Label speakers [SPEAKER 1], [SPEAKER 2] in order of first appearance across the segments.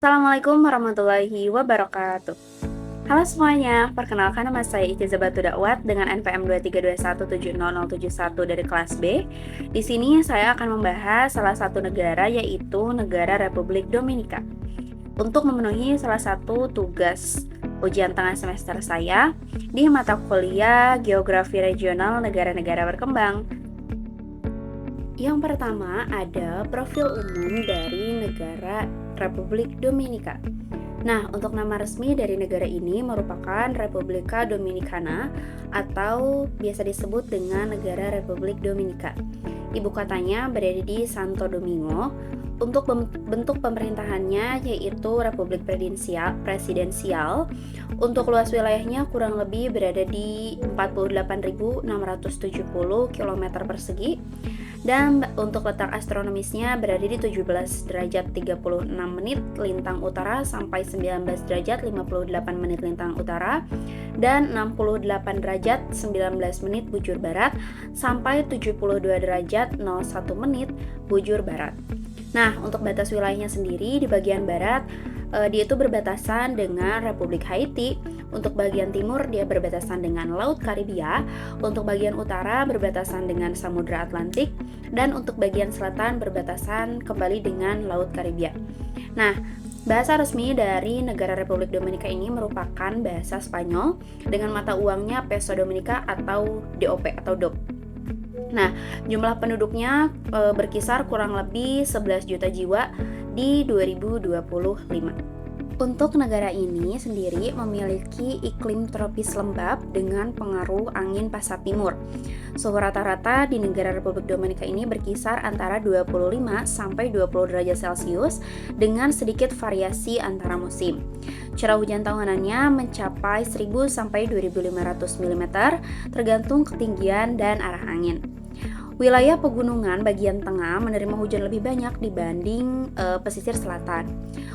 [SPEAKER 1] Assalamualaikum warahmatullahi wabarakatuh. Halo semuanya, perkenalkan nama saya Ica Batu Dakwat dengan NPM 232170071 dari kelas B. Di sini saya akan membahas salah satu negara yaitu negara Republik Dominika. Untuk memenuhi salah satu tugas ujian tengah semester saya di mata kuliah Geografi Regional Negara-negara Berkembang. Yang pertama ada profil umum dari negara Republik Dominika. Nah, untuk nama resmi dari negara ini merupakan Republika Dominicana atau biasa disebut dengan Negara Republik Dominika. Ibu kotanya berada di Santo Domingo. Untuk bentuk pemerintahannya yaitu Republik Presidensial. Untuk luas wilayahnya kurang lebih berada di 48.670 km persegi. Dan untuk letak astronomisnya berada di 17 derajat 36 menit lintang utara sampai 19 derajat 58 menit lintang utara dan 68 derajat 19 menit bujur barat sampai 72 derajat 01 menit bujur barat. Nah, untuk batas wilayahnya sendiri di bagian barat dia itu berbatasan dengan Republik Haiti. Untuk bagian timur dia berbatasan dengan Laut Karibia. Untuk bagian utara berbatasan dengan Samudra Atlantik. Dan untuk bagian selatan berbatasan kembali dengan Laut Karibia. Nah, bahasa resmi dari negara Republik Dominika ini merupakan bahasa Spanyol dengan mata uangnya peso Dominika atau DOP atau DOP. Nah, jumlah penduduknya berkisar kurang lebih 11 juta jiwa di 2025. Untuk negara ini sendiri memiliki iklim tropis lembab dengan pengaruh angin pasat timur. Suhu rata-rata di negara Republik Dominika ini berkisar antara 25 sampai 20 derajat Celcius dengan sedikit variasi antara musim. Curah hujan tahunannya mencapai 1000 sampai 2500 mm tergantung ketinggian dan arah angin. Wilayah pegunungan bagian tengah menerima hujan lebih banyak dibanding pesisir selatan.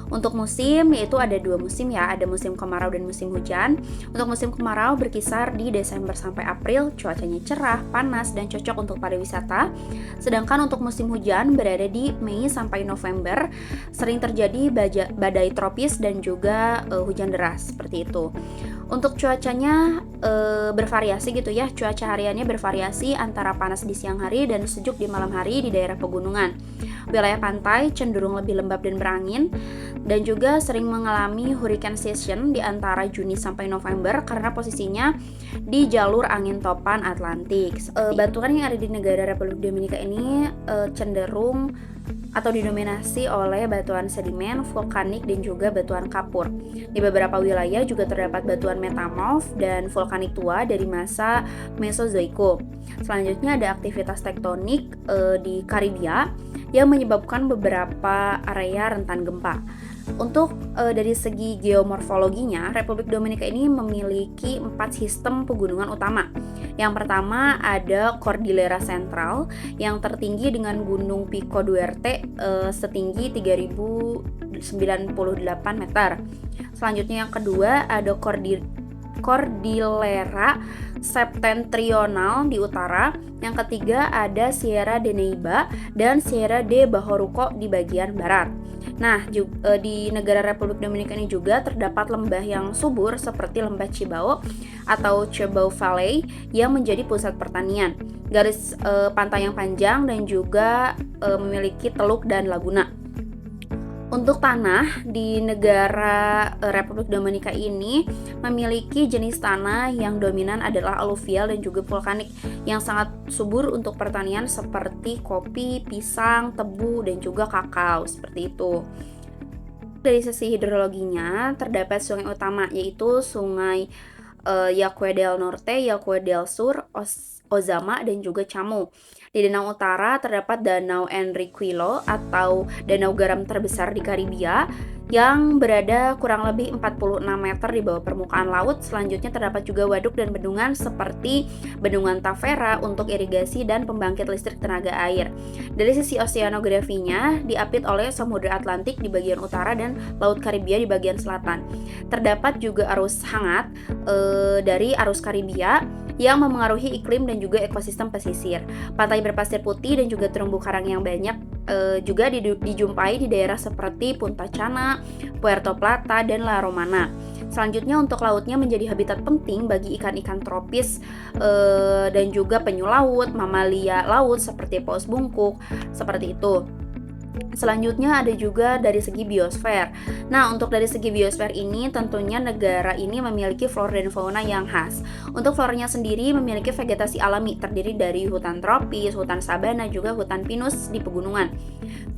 [SPEAKER 1] Untuk musim, yaitu ada dua musim ya, ada musim kemarau dan musim hujan. Untuk musim kemarau berkisar di Desember sampai April, cuacanya cerah, panas, dan cocok untuk pariwisata. Sedangkan untuk musim hujan berada di Mei sampai November, sering terjadi badai tropis dan juga hujan deras, seperti itu. Untuk cuacanya bervariasi gitu ya, cuaca hariannya bervariasi antara panas di siang hari dan sejuk di malam hari di daerah pegunungan. Wilayah pantai cenderung lebih lembab dan berangin dan juga sering mengalami hurricane season di antara Juni sampai November karena posisinya di jalur angin topan Atlantik. Batuan yang ada di negara Republik Dominika ini cenderung atau didominasi oleh batuan sedimen, vulkanik, dan juga batuan kapur. Di beberapa wilayah juga terdapat batuan metamorf dan vulkanik tua dari masa Mesozoikum. Selanjutnya ada aktivitas tektonik di Karibia yang menyebabkan beberapa area rentan gempa. Untuk dari segi geomorfologinya, Republik Dominika ini memiliki 4 sistem pegunungan utama. Yang pertama ada Cordillera Central yang tertinggi dengan Gunung Pico Duarte setinggi 3098 meter. Selanjutnya yang kedua ada Cordillera Septentrional di utara. Yang ketiga ada Sierra de Neiba dan Sierra de Bahoruco di bagian barat. Nah, di negara Republik Dominika ini juga terdapat lembah yang subur seperti lembah Cibao atau Cibao Valley yang menjadi pusat pertanian. Garis pantai yang panjang dan juga memiliki teluk dan laguna. Untuk tanah di negara Republik Dominika ini memiliki jenis tanah yang dominan adalah aluvial dan juga vulkanik yang sangat subur untuk pertanian seperti kopi, pisang, tebu, dan juga kakao, seperti itu. Dari sisi hidrologinya terdapat sungai utama yaitu sungai Yaqui del Norte, Yaqui del Sur, Ozama, dan juga Chamo. Di danau utara terdapat Danau Enriquillo atau danau garam terbesar di Karibia yang berada kurang lebih 46 meter di bawah permukaan laut. Selanjutnya terdapat juga waduk dan bendungan seperti Bendungan Tavera untuk irigasi dan pembangkit listrik tenaga air. Dari sisi oseanografinya diapit oleh Samudra Atlantik di bagian utara dan Laut Karibia di bagian selatan. Terdapat juga arus hangat dari arus Karibia yang memengaruhi iklim dan juga ekosistem pesisir. Pantai berpasir putih dan juga terumbu karang yang banyak juga dijumpai di daerah seperti Punta Cana, Puerto Plata, dan La Romana. Selanjutnya untuk lautnya menjadi habitat penting bagi ikan-ikan tropis dan juga penyu laut, mamalia laut seperti paus bungkuk, seperti itu. Selanjutnya ada juga dari segi biosfer. Nah, untuk dari segi biosfer ini tentunya negara ini memiliki flora dan fauna yang khas. Untuk floranya sendiri memiliki vegetasi alami terdiri dari hutan tropis, hutan sabana, juga hutan pinus di pegunungan.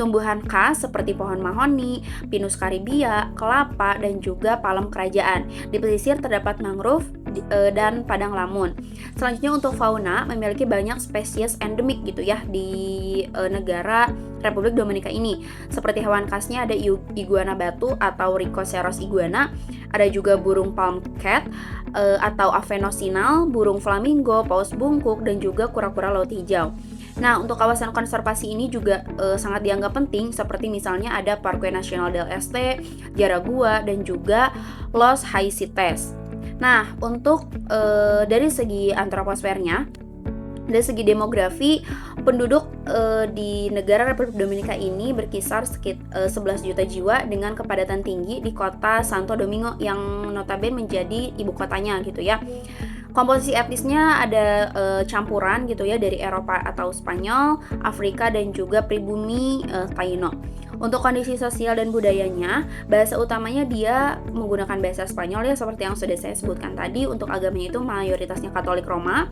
[SPEAKER 1] Tumbuhan khas seperti pohon mahoni, pinus karibia, kelapa, dan juga palem kerajaan. Di pesisir terdapat mangrove dan padang lamun. Selanjutnya untuk fauna memiliki banyak spesies endemik gitu ya di negara Republik Dominika ini. Seperti hewan khasnya ada iguana batu atau Rhinoceros iguana, ada juga burung palm cat atau Avenosinal, burung flamingo, paus bungkuk, dan juga kura-kura laut hijau. Nah, untuk kawasan konservasi ini juga sangat dianggap penting, seperti misalnya ada Parque Nacional del Este, Jaragua, dan juga Los Haitises. Nah, untuk dari segi antroposfernya, dari segi demografi, penduduk di negara Republik Dominika ini berkisar sekitar 11 juta jiwa dengan kepadatan tinggi di kota Santo Domingo yang notabene menjadi ibu kotanya gitu ya. Komposisi etnisnya ada campuran gitu ya dari Eropa atau Spanyol, Afrika, dan juga pribumi Taino. Untuk kondisi sosial dan budayanya, bahasa utamanya dia menggunakan bahasa Spanyol ya seperti yang sudah saya sebutkan tadi. Untuk agamanya itu mayoritasnya Katolik Roma.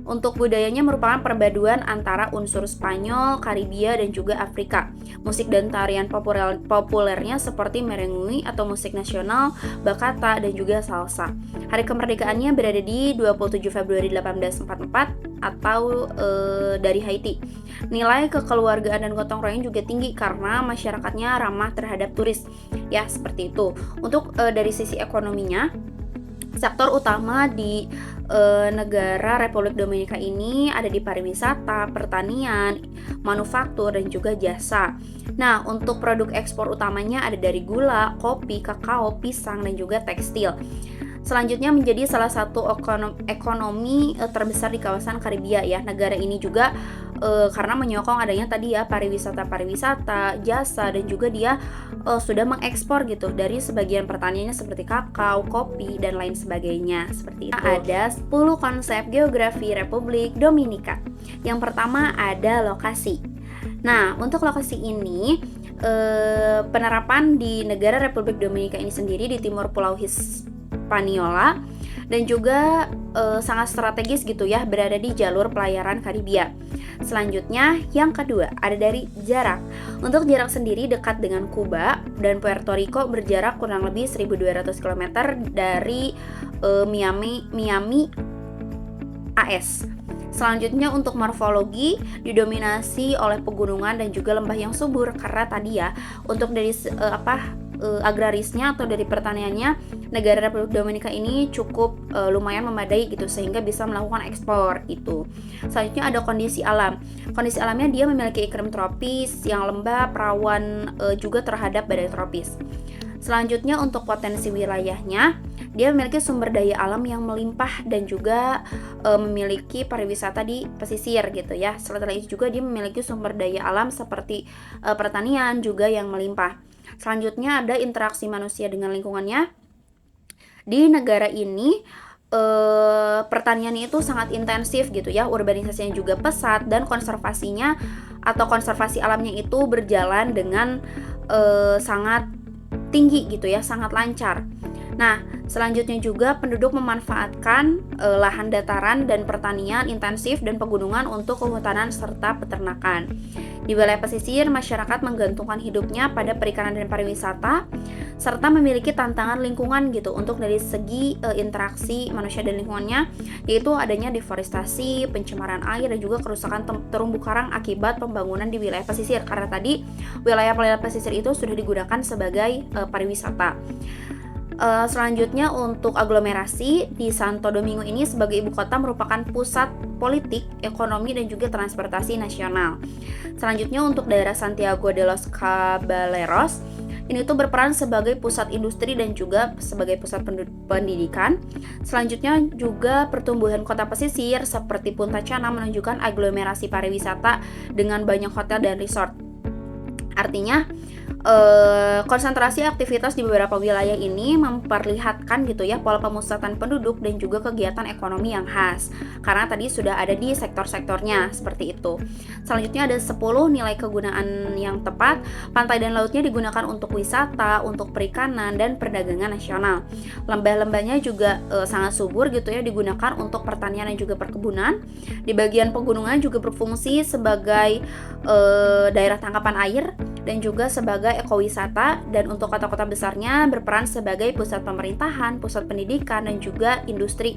[SPEAKER 1] Untuk budayanya merupakan perpaduan antara unsur Spanyol, Karibia, dan juga Afrika. Musik dan tarian populernya seperti merengue atau musik nasional, bachata, dan juga salsa. Hari kemerdekaannya berada di 27 Februari 1844 atau dari Haiti. Nilai kekeluargaan dan gotong royong juga tinggi karena masyarakatnya ramah terhadap turis. Ya, seperti itu. Untuk dari sisi ekonominya, sektor utama di negara Republik Dominika ini ada di pariwisata, pertanian, manufaktur, dan juga jasa. Nah, untuk produk ekspor utamanya ada dari gula, kopi, kakao, pisang, dan juga tekstil. Selanjutnya menjadi salah satu ekonomi terbesar di kawasan Karibia ya. Negara ini juga karena menyokong adanya tadi ya pariwisata, jasa, dan juga dia sudah mengekspor gitu dari sebagian pertaniannya seperti kakao, kopi, dan lain sebagainya. Seperti itu. Ada 10 konsep geografi Republik Dominika. Yang pertama ada lokasi. Nah, untuk lokasi ini penerapan di negara Republik Dominika ini sendiri di timur Pulau Hispaniola dan juga sangat strategis gitu ya, berada di jalur pelayaran Karibia. Selanjutnya yang kedua ada dari jarak. Untuk jarak sendiri dekat dengan Kuba dan Puerto Rico, berjarak kurang lebih 1.200 km dari Miami AS. Selanjutnya untuk morfologi didominasi oleh pegunungan dan juga lembah yang subur karena tadi ya untuk dari agrarisnya atau dari pertaniannya negara Republik Dominika ini cukup lumayan memadai gitu sehingga bisa melakukan ekspor itu. Selanjutnya ada kondisi alam. Kondisi alamnya dia memiliki iklim tropis yang lembab, rawan juga terhadap badai tropis. Selanjutnya untuk potensi wilayahnya, dia memiliki sumber daya alam yang melimpah dan juga memiliki pariwisata di pesisir gitu ya. Setelah itu juga dia memiliki sumber daya alam seperti pertanian juga yang melimpah. Selanjutnya ada interaksi manusia dengan lingkungannya. Di negara ini pertaniannya itu sangat intensif gitu ya, urbanisasinya juga pesat dan konservasinya atau konservasi alamnya itu berjalan dengan sangat tinggi gitu ya, sangat lancar. Nah, selanjutnya juga penduduk memanfaatkan lahan dataran dan pertanian intensif dan pegunungan untuk kehutanan serta peternakan. Di wilayah pesisir, masyarakat menggantungkan hidupnya pada perikanan dan pariwisata serta memiliki tantangan lingkungan gitu untuk dari segi interaksi manusia dan lingkungannya, yaitu adanya deforestasi, pencemaran air, dan juga kerusakan terumbu karang akibat pembangunan di wilayah pesisir karena tadi wilayah pesisir itu sudah digunakan sebagai pariwisata. Selanjutnya untuk aglomerasi di Santo Domingo ini sebagai ibu kota merupakan pusat politik, ekonomi, dan juga transportasi nasional. Selanjutnya untuk daerah Santiago de los Caballeros ini tuh berperan sebagai pusat industri dan juga sebagai pusat pendidikan. Selanjutnya juga pertumbuhan kota pesisir seperti Punta Cana menunjukkan aglomerasi pariwisata dengan banyak hotel dan resort. Artinya konsentrasi aktivitas di beberapa wilayah ini memperlihatkan gitu ya pola pemusatan penduduk dan juga kegiatan ekonomi yang khas. Karena tadi sudah ada di sektor-sektornya seperti itu. Selanjutnya ada 10 nilai kegunaan yang tepat. Pantai dan lautnya digunakan untuk wisata, untuk perikanan dan perdagangan nasional. Lembah-lembahnya juga sangat subur gitu ya, digunakan untuk pertanian dan juga perkebunan. Di bagian pegunungan juga berfungsi sebagai daerah tangkapan air dan juga sebagai ekowisata, dan untuk kota-kota besarnya berperan sebagai pusat pemerintahan, pusat pendidikan, dan juga industri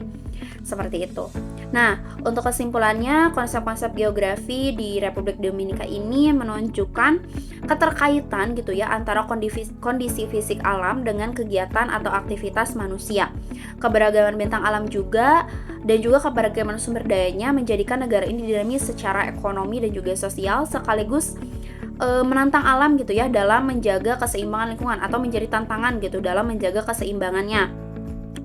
[SPEAKER 1] seperti itu. Nah, untuk kesimpulannya, konsep-konsep geografi di Republik Dominika ini menunjukkan keterkaitan gitu ya antara kondisi fisik alam dengan kegiatan atau aktivitas manusia. Keberagaman bentang alam juga dan juga keberagaman sumber dayanya menjadikan negara ini dinamis secara ekonomi dan juga sosial, sekaligus menantang alam gitu ya dalam menjaga keseimbangan lingkungan, atau menjadi tantangan gitu dalam menjaga keseimbangannya.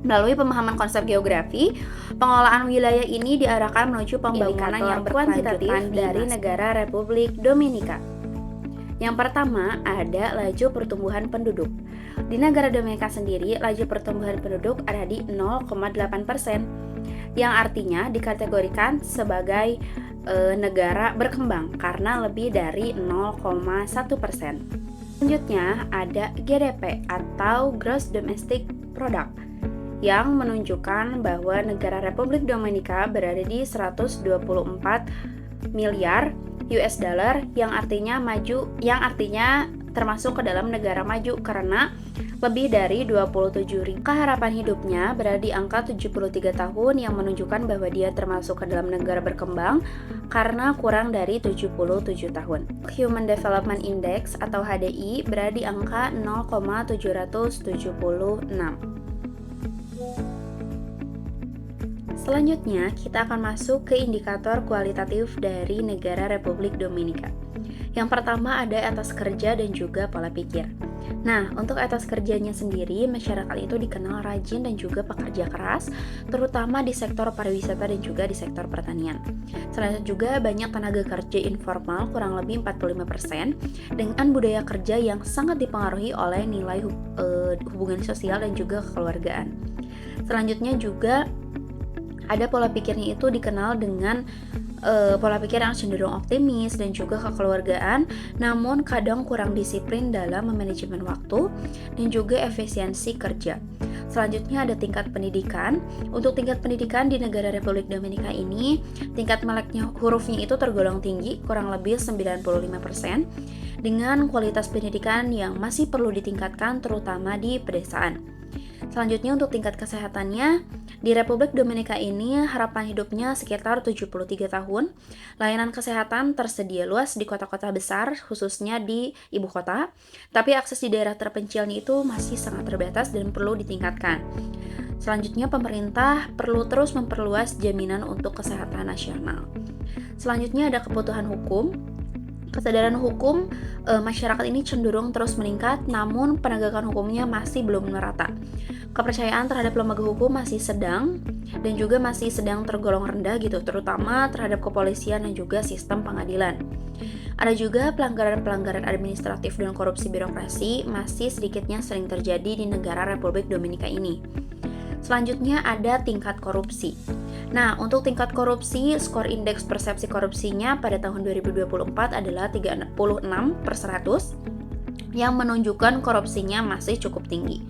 [SPEAKER 1] Melalui pemahaman konsep geografi, pengelolaan wilayah ini diarahkan menuju pembangunan yang berkelanjutan dari negara Republik Dominika. Yang pertama ada laju pertumbuhan penduduk. Di negara Dominika sendiri, laju pertumbuhan penduduk ada di 0,8%, yang artinya dikategorikan sebagai negara berkembang karena lebih dari 0,1%. Selanjutnya ada GDP atau Gross Domestic Product, yang menunjukkan bahwa negara Republik Dominika berada di 124 miliar US dollar, yang artinya termasuk ke dalam negara maju karena lebih dari 27.000. Harapan hidupnya berada di angka 73 tahun, yang menunjukkan bahwa dia termasuk ke dalam negara berkembang karena kurang dari 77 tahun. Human Development Index atau HDI berada di angka 0,776. Selanjutnya, kita akan masuk ke indikator kualitatif dari negara Republik Dominika. Yang pertama ada etos kerja dan juga pola pikir. Nah, untuk etos kerjanya sendiri, masyarakat itu dikenal rajin dan juga pekerja keras, terutama di sektor pariwisata dan juga di sektor pertanian. Selain itu juga banyak tenaga kerja informal, kurang lebih 45%, dengan budaya kerja yang sangat dipengaruhi oleh nilai hubungan sosial dan juga kekeluargaan. Selanjutnya juga ada pola pikirnya itu dikenal dengan pola pikir yang cenderung optimis dan juga kekeluargaan, namun kadang kurang disiplin dalam memanajemen waktu dan juga efisiensi kerja. Selanjutnya ada tingkat pendidikan. Untuk tingkat pendidikan di negara Republik Dominika ini, tingkat meleknya hurufnya itu tergolong tinggi, kurang lebih 95%, dengan kualitas pendidikan yang masih perlu ditingkatkan terutama di pedesaan. Selanjutnya untuk tingkat kesehatannya, di Republik Dominika ini harapan hidupnya sekitar 73 tahun. Layanan kesehatan tersedia luas di kota-kota besar, khususnya di ibu kota, tapi akses di daerah terpencilnya itu masih sangat terbatas dan perlu ditingkatkan. Selanjutnya pemerintah perlu terus memperluas jaminan untuk kesehatan nasional. Selanjutnya ada kebutuhan hukum. Kesadaran hukum masyarakat ini cenderung terus meningkat, namun penegakan hukumnya masih belum merata. Kepercayaan terhadap lembaga hukum masih sedang dan juga masih sedang tergolong rendah gitu, terutama terhadap kepolisian dan juga sistem pengadilan. Ada juga pelanggaran-pelanggaran administratif dan korupsi birokrasi masih sedikitnya sering terjadi di negara Republik Dominika ini. Selanjutnya ada tingkat korupsi. Nah, untuk tingkat korupsi, skor indeks persepsi korupsinya pada tahun 2024 adalah 36/100, yang menunjukkan korupsinya masih cukup tinggi.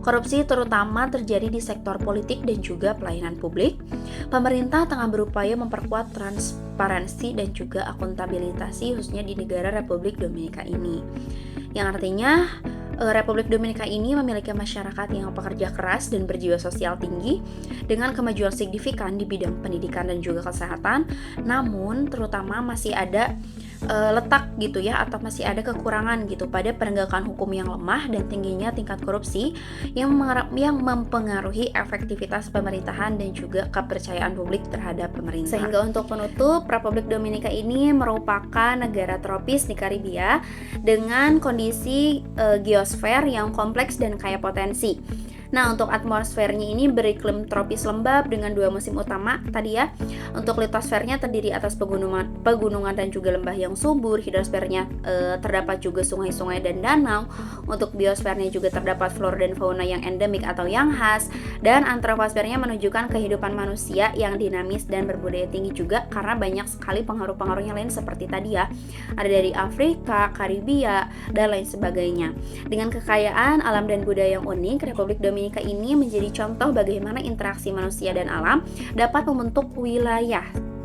[SPEAKER 1] Korupsi terutama terjadi di sektor politik dan juga pelayanan publik. Pemerintah tengah berupaya memperkuat transparansi dan juga akuntabilitas khususnya di negara Republik Dominika ini. Yang artinya Republik Dominika ini memiliki masyarakat yang pekerja keras dan berjiwa sosial tinggi dengan kemajuan signifikan di bidang pendidikan dan juga kesehatan, namun terutama masih ada letak gitu ya, atau masih ada kekurangan gitu pada penegakan hukum yang lemah dan tingginya tingkat korupsi yang mempengaruhi efektivitas pemerintahan dan juga kepercayaan publik terhadap pemerintah. Sehingga untuk penutup, Republik Dominika ini merupakan negara tropis di Karibia dengan kondisi geosfer yang kompleks dan kaya potensi. Nah, untuk atmosfernya ini beriklim tropis lembab dengan dua musim utama tadi ya. Untuk litosfernya terdiri atas pegunungan dan juga lembah yang subur. Hidrosfernya terdapat juga sungai-sungai dan danau. Untuk biosfernya juga terdapat flora dan fauna yang endemik atau yang khas. Dan antroposfernya menunjukkan kehidupan manusia yang dinamis dan berbudaya tinggi juga, karena banyak sekali pengaruh-pengaruhnya lain seperti tadi ya. Ada dari Afrika, Karibia, dan lain sebagainya. Dengan kekayaan alam dan budaya yang unik, Republik Dominika ini menjadi contoh bagaimana interaksi manusia dan alam dapat membentuk wilayah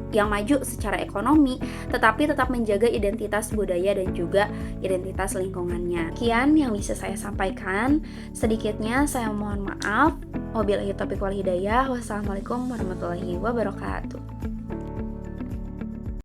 [SPEAKER 1] yang maju secara ekonomi, tetapi tetap menjaga identitas budaya dan juga identitas lingkungannya. Sekian yang bisa saya sampaikan. Sedikitnya saya mohon maaf. Wabillahi taufiq wal hidayah. Wassalamualaikum warahmatullahi wabarakatuh.